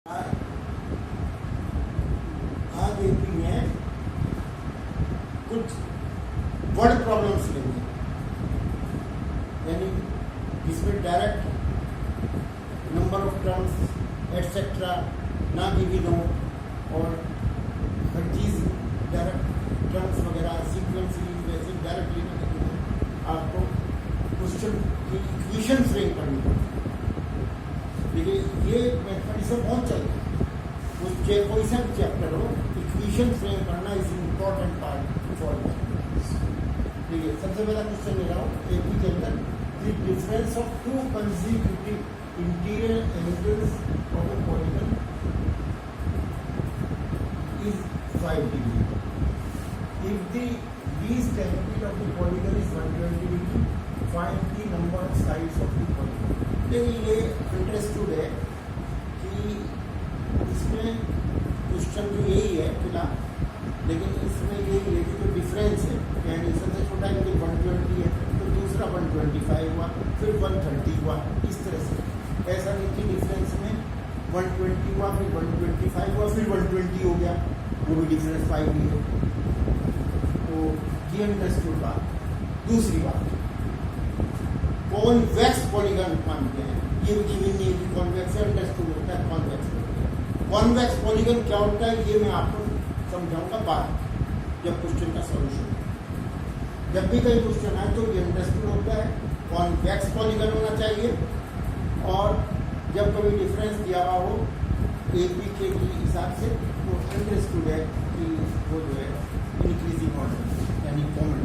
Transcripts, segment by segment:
आज एपी में कुछ वर्ड प्रॉब्लम्स लेंगे, यानी जिसमें direct number of terms etcetera ना गिवन हो और हर चीज़ डायरेक्ट टर्म्स वगैरह सीक्वेंस सीरीज वैसे डायरेक्ट लेने के लिए आपको क्वेश्चन की इक्वेशन फ्रेम करनी पड़ती है। देखिए, ये मैथमेटिक्स बहुत चल रहा है। कोई सा भी चैप्टर हो, इक्वेशन फ्रेम करना is important part for mathematics. देखिए, सबसे पहला क्वेश्चन ले रहा हूँ एपी के अंदर, the difference of to consecutive interior angles of A polygon is 5 degree. If the least angle of the polygon is 120 degree, find the number of sides of the polygon. देखिए, ये interested है कि इसमें question तो यही है फिलहाल, लेकिन इसमें यही है कि जो डिफरेंस है, यानी सबसे छोटा एंगल 120 है तो दूसरा 125 हुआ, फिर 130 हुआ, इस तरह से। ऐसा नहीं कि डिफरेंस में 120 हुआ, फिर 125 हुआ, फिर 120 हो गया, वो भी डिफरेंस 5 ही है। तो ये अंडरस्टूड बात। दूसरी बात, कॉन्वेक्स पॉलीगन मानते हैं, ये भी गिवन नहीं है कि कॉन्वेक्स अंडरस्टूड होता है कॉन्वेक्स पॉलीगन। कॉन्वेक्स पॉलीगन क्या होता है ये मैं आपको समझाऊंगा बाद, जब क्वेश्चन का सॉल्यूशन। जब भी कोई क्वेश्चन आए तो ये अंडरस्टूड होता है कॉन्वेक्स पॉलीगन होना चाहिए, और जब कभी डिफरेंस दिया हुआ हो एपी के हिसाब से तो अंडरस्टूड है कि वो जो है इंक्रीजिंग ऑर्डर यानी कॉमन।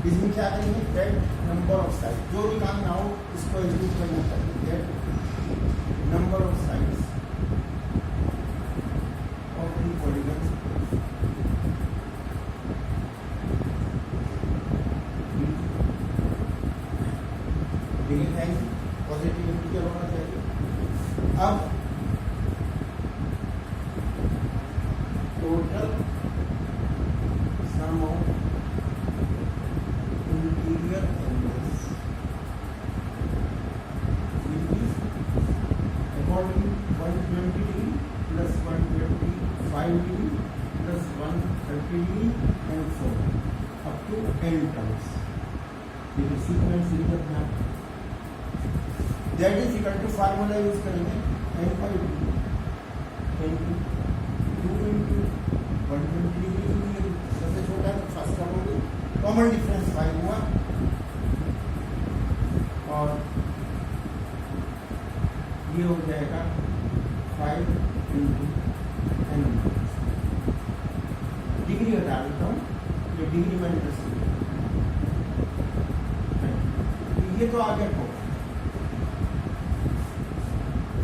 इसमें क्या करेंगे, दैट नंबर ऑफ साइड, जो भी काम ना हो इसको एग्जीक्यूट करना चाहिए। That number of sides of the polygon positive integer होना चाहिए। अब total sum of interior angles according 120 degree plus 125 degree plus 130 degree and so up to n terms. ये सीक्वेंस सीरीज अपना that is equal to formula use करेंगे n by 2 into 2 into 120 degree. सबसे छोटा है तो फर्स्ट टर्म होगी, common difference 5 हुआ, और ये हो जाएगा 5 इंटू n। डिग्री हटा देता हूँ, ये डिग्री में ये तो आगे को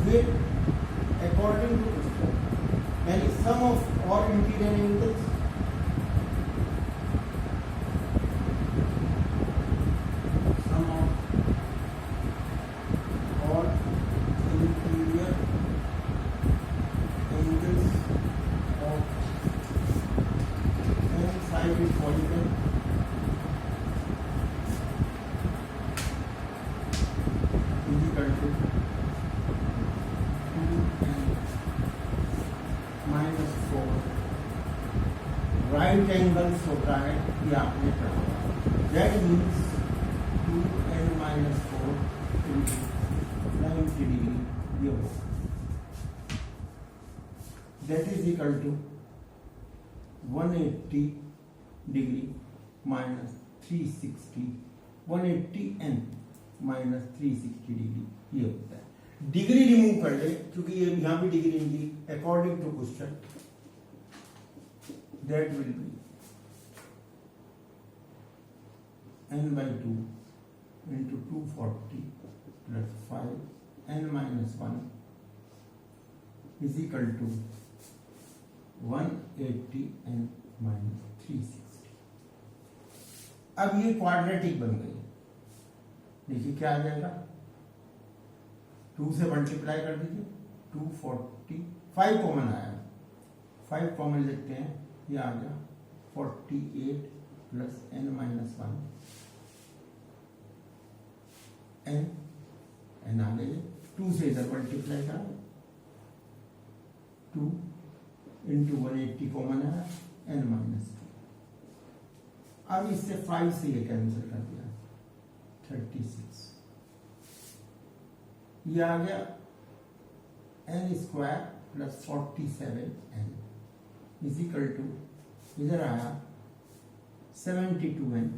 फिर अकॉर्डिंग टू यानी सम ऑफ और इंटीरियर एंगल्स राइट एंगल्स होता है, ये आपने पढ़ा। That means 2n minus 4 90 degree ये हो, that is equal to 180 degree minus 360, 180n minus 360 degree ये होता है। डिग्री रिमूव कर ले क्योंकि ये यहाँ भी डिग्री नहीं दी, according to question that will be n by 2 into 240 plus 5 n minus 1 is equal to 180 n minus 360। अब ये क्वाड्रेटिक बन गई। देखिए क्या आ जाएगा, 2 से मल्टीप्लाई कर दीजिए, 240, 5 कॉमन आया, 5 कॉमन लिखते हैं, ये आ गया 48 प्लस n माइनस 1 n आ गई, 2 से इधर मल्टीप्लाई करा 2 इंटू 180 कॉमन है, n माइनस 2। अब इससे 5 से ये कैंसिल कर दिया, 36। ये आ गया n square plus 47n is equal to, इधर आया 72n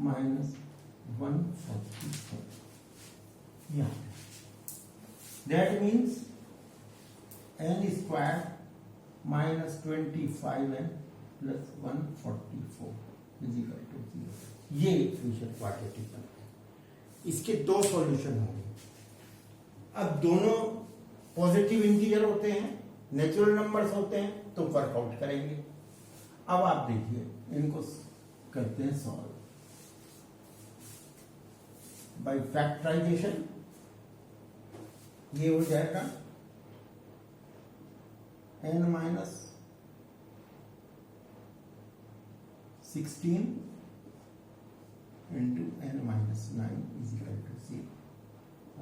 minus 144। That means n square minus 25n plus 144 is equal to 0। ये इक्वेशन क्वाड्रेटिक बनता है। इसके दो सॉल्यूशन होंगे। अब दोनों पॉजिटिव इंटीजर होते हैं, नेचुरल नंबर्स होते हैं, तो वर्कआउट करेंगे। अब आप देखिए, इनको करते हैं सॉल्व बाय फैक्टराइजेशन। ये हो जाएगा n minus 16 into n minus 9 is equal to 0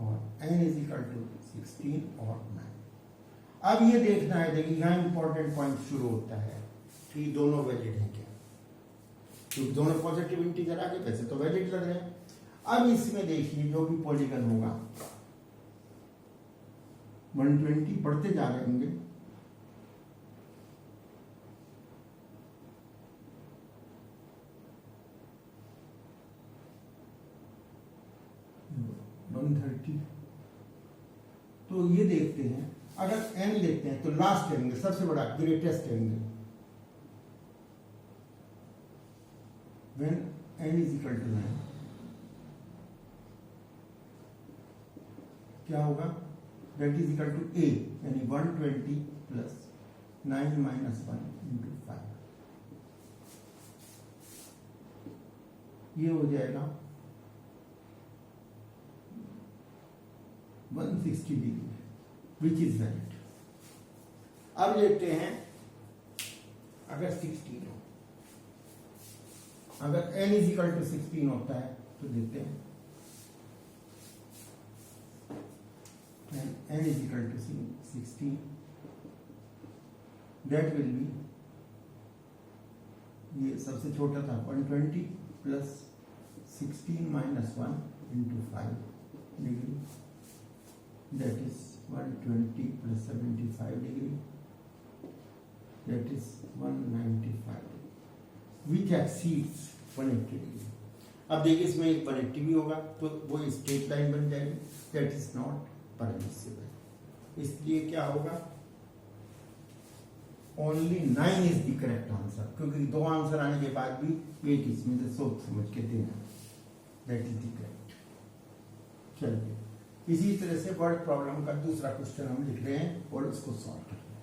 और n इज इक्वल टू 16 और 9। अब ये देखना है, देखिए यहाँ इंपॉर्टेंट पॉइंट शुरू होता है कि दोनों वैलिड हैं क्या, क्योंकि दोनों पॉजिटिव इंटीजर आगे, वैसे तो वैलिड लग रहे हैं। अब इसमें देखिए जो भी पॉलीगन होगा 120 बढ़ते जा रहे होंगे, तो ये देखते हैं, अगर n देखते हैं तो लास्ट एंगल सबसे बड़ा greatest angle when n is equal to 9 क्या होगा, that is equal to a, यानी 120 प्लस 9 माइनस 1 इंटू 5। ये हो जाएगा 160 डिग्री, विच इज वैलिड। अब लेते हैं, अगर 16 हो, अगर n इज इक्वल टू 16 होता है तो देते हैं n is equal to 16, that will be, ये सबसे छोटा था 120 plus 16 minus 1 into 5 degree, that is 120 plus 75 degree, that is 195 which exceeds 180 degree। अब देखिए इसमें एक 180 भी होगा तो वो स्ट्रेट लाइन बन जाएगी, that is not permissible। इसलिए क्या होगा, only 9 is the correct answer, क्योंकि दो आंसर आने के बाद भी एक इसमें से सोच समझ के देना, that is the correct। चलिए, इसी तरह से वर्ड प्रॉब्लम का दूसरा क्वेश्चन हम लिख रहे हैं और उसको सॉल्व कर रहे हैं।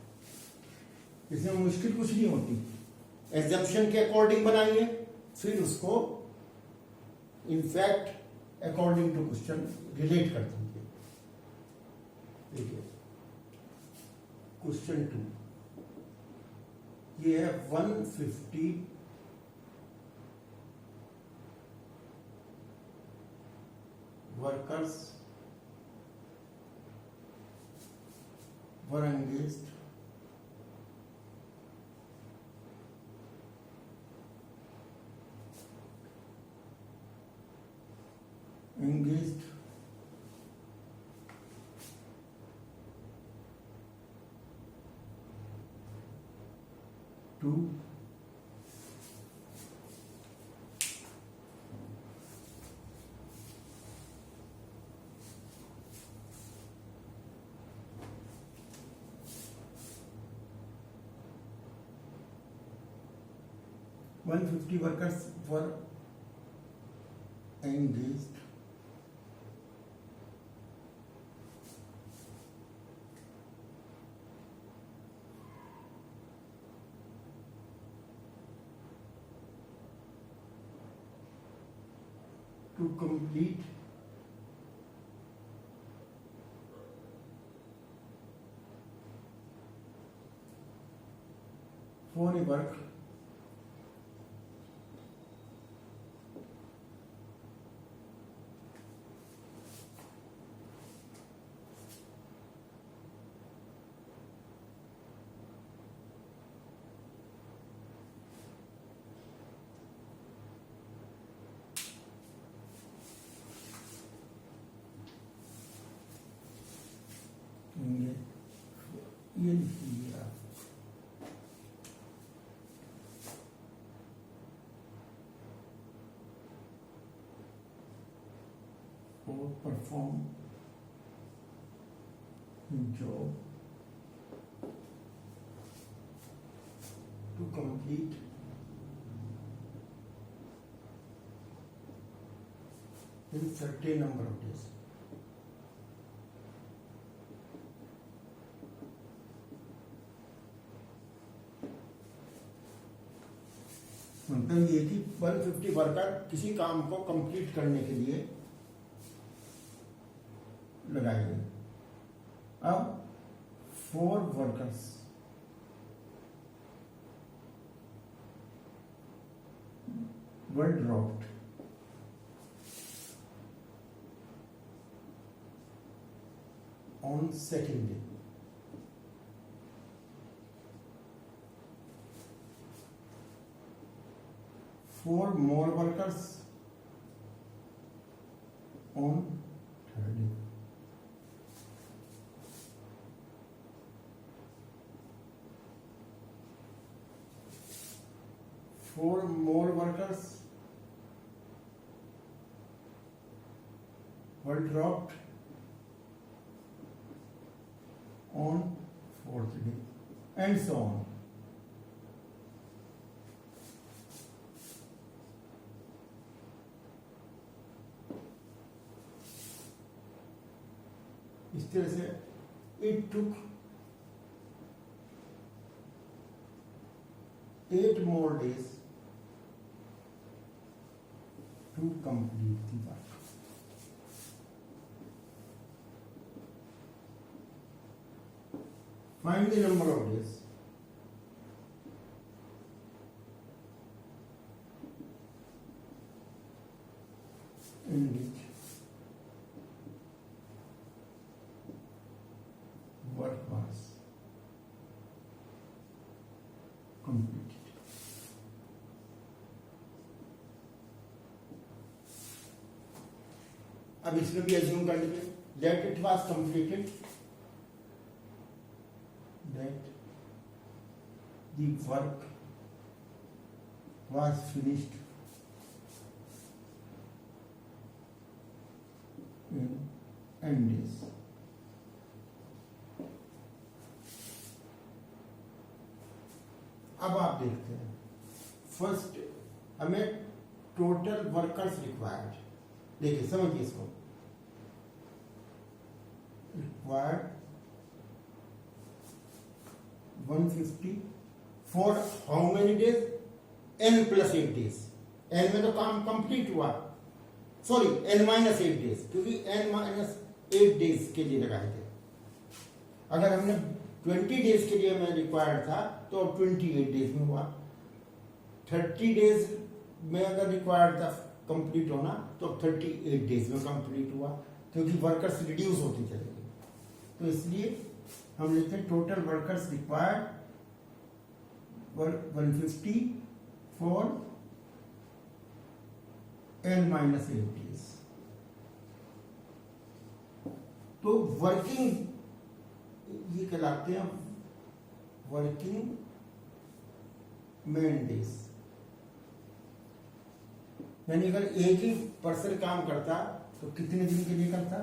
इसमें मुश्किल कुछ नहीं होती, एग्जम्पशन के अकॉर्डिंग बनाइए, फिर उसको in fact according to question relate कर दीजिए। देखिए क्वेश्चन 2, ये है 150 workers were engaged to (150 workers were engaged to complete for a work ये लिखिए आप or perform job to complete in certain number of days. मतलब ये कि 150 वर्कर किसी काम को कंप्लीट करने के लिए लगाए गए। अब 4 workers were dropped on second day. Four more workers on third day. Four more workers were dropped on fourth day, and so on. इस तरह से it took 8 more days to complete the work. Find the number of days in which work was completed. अब इसमें भी assume कर लीजिए that it was completed, that the work was finished in n days. अब आप देखते हैं first हमें टोटल वर्कर्स रिक्वायर्ड, देखिए समझिए इसको, required 150 for how many days, n + 8 days. n में तो काम कंप्लीट हुआ, सॉरी n - 8 डेज, क्योंकि n - 8 डेज के लिए लगाए थे। अगर हमने 20 डेज के लिए मैं रिक्वायर्ड था तो 28 डेज में हुआ। 30 डेज में अगर रिक्वायर्ड था कंप्लीट होना तो 38 डेज में कंप्लीट हुआ, क्योंकि वर्कर्स रिड्यूस होती चले गई। तो इसलिए हम लिखते हैं total workers required 150 for n - 8 days. तो वर्किंग ये कहलाते हैं वर्किंग मैन डेज। यानी अगर एक ही पर्सन काम करता तो कितने दिन के लिए करता,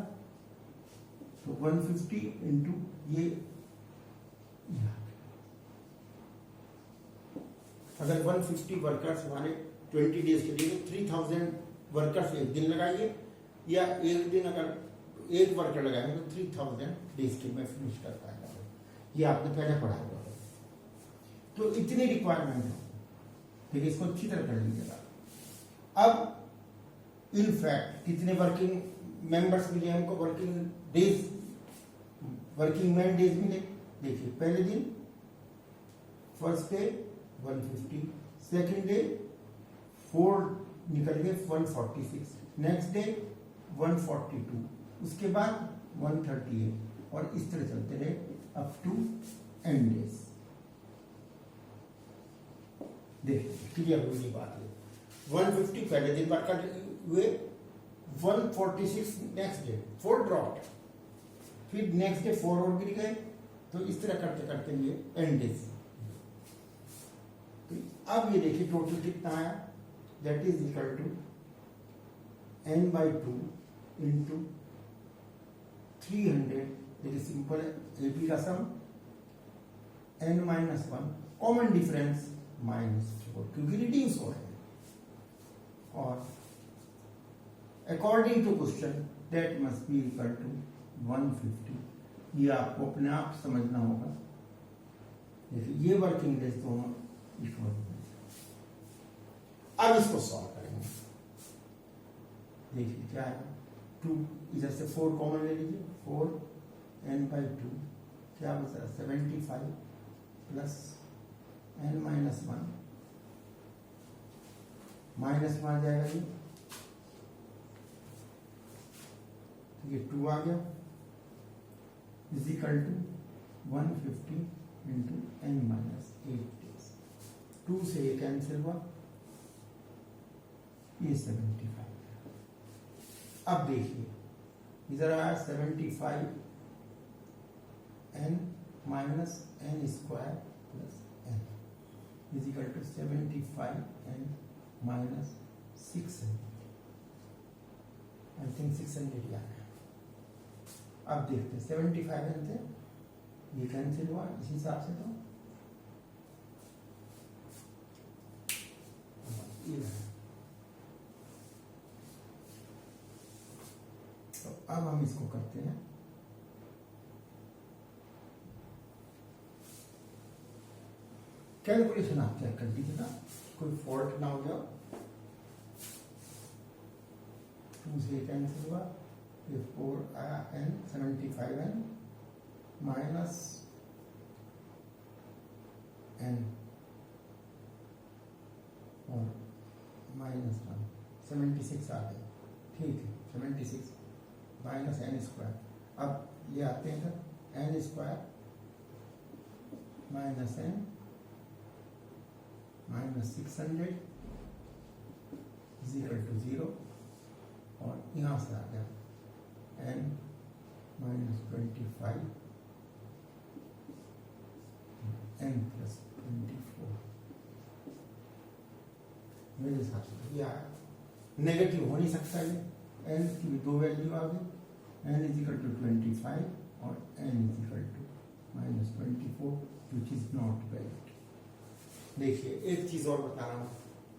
तो 150 इंटू ये, अगर 150 वर्कर्स हमारे 20 डेज के लिए तो 3000 वर्कर्स एक दिन लगाइए, या एक दिन अगर एक वर्कर लगाएंगे तो 3000 डेज के में फिनिश कर पाएगा। ये आपने पहले पढ़ा हुआ है। तो इतनी रिक्वायरमेंट है, ठीक है, इसको अच्छी तरह कर लीजिएगा। अब इन फैक्ट कितने वर्किंग मेंबर्स मिले हमको, working days, working man days मिले। देखिए पहले दिन फर्स्ट डे 150, सेकेंड डे 4 निकल गए 146, नेक्स्ट डे 142, उसके बाद 138, और इस तरह चलते रहे अप टू n डेज। देखिए क्लियर हुई बात है। 150 पहले दिन वर्कर हुए, 146 नेक्स्ट डे, 4 ड्रॉप्ड, फिर नेक्स्ट डे 4 और गिर गए, तो इस तरह करते करते ये n डेज। तो अब ये देखिए टोटल कितना आया, that is equal to n/2 into 300। देखिए सिंपल है, AP का सम n-1 कॉमन डिफरेंस -4 क्योंकि रिड्यूस हो रहे हैं, और according to question that must be equal to 150। ये आपको अपने आप समझना होगा। देखिए ये वर्किंग डेज दोनों इक्वल हैं। अब इसको सॉल्व करेंगे। देखिए क्या है, 2 इधर से 4 कॉमन ले लीजिए, 4n/2 क्या बचा 75 प्लस n-1 माइनस में आ जाएगा ये 2 आ गया is equal to 150 into n-8 days. 2 से ये कैंसिल हुआ, ये 75। अब देखिए इधर आया 75 n minus n square plus n is equal to 75 n minus 600। I think 600 ही आया। अब देखते हैं 75 n थे, ये कैंसिल हुआ इस हिसाब से। तो अब हम इसको करते हैं, कैलकुलेशन आप चेक कर दीजिए ना, कोई फॉल्ट ना हो जाओ। 2 से कैंसिल हुआ, ये 4 आया n 75 n माइनस n और माइनस 1 76 आ गया। ठीक है, 76 माइनस n स्क्वायर। अब ये आते हैं sir n square minus n minus 600 is equal to 0, और यहाँ से आ गया n माइनस 25 n प्लस 24। मेरे हिसाब से ये आया, नेगेटिव हो नहीं सकता। ये n की भी 2 वैल्यू आ गई, n इज इक्वल टू 25 और n is equal to minus 24 which is not valid. देखिए एक चीज और बता रहा हूं,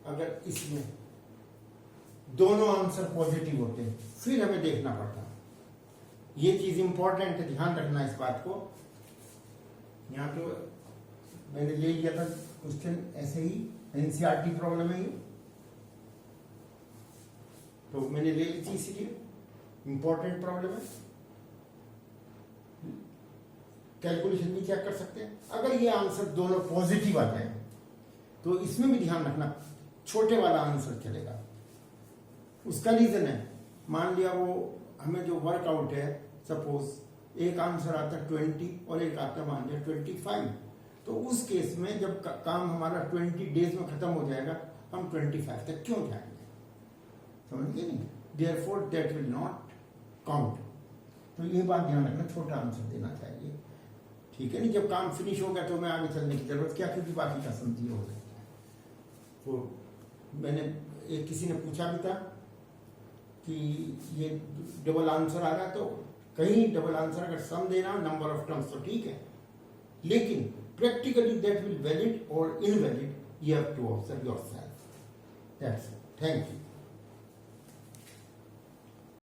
अगर इसमें दोनों आंसर पॉजिटिव होते हैं फिर हमें देखना पड़ता। ये चीज इंपॉर्टेंट है, ध्यान रखना इस बात को। यहाँ तो मैंने ले लिया था क्वेश्चन ऐसे ही, एनसीईआरटी प्रॉब्लम है ये, तो मैंने ले ली थी इसलिए इंपॉर्टेंट प्रॉब्लम है। कैलकुलेशन भी चेक कर सकते हैं। अगर ये आंसर दोनों पॉजिटिव आ जाए तो इसमें भी ध्यान रखना, छोटे वाला आंसर चलेगा। उसका रीजन है, मान लिया वो हमें जो वर्कआउट है, सपोज एक आंसर आता है 20 और एक आता है मान लिया 25, तो उस केस में जब काम हमारा 20 डेज में खत्म हो जाएगा, हम 25 तक क्यों जाएंगे, समझ गए नहीं? Therefore that will not count. तो ये बात ध्यान रखना, छोटा आंसर देना चाहिए, ठीक है नहीं? जब काम फिनिश हो गया तो मैं आगे चलने की जरूरत क्या, क्योंकि बाकी का सम 0 हो जाएगा। तो मैंने एक किसी ने पूछा भी था कि ये डबल आंसर आ रहा है, तो कहीं डबल आंसर अगर सम देना नंबर ऑफ टर्म्स तो ठीक है, लेकिन प्रैक्टिकली दैट विल वैलिड और invalid, you have to observe yourself. That's it, thank you.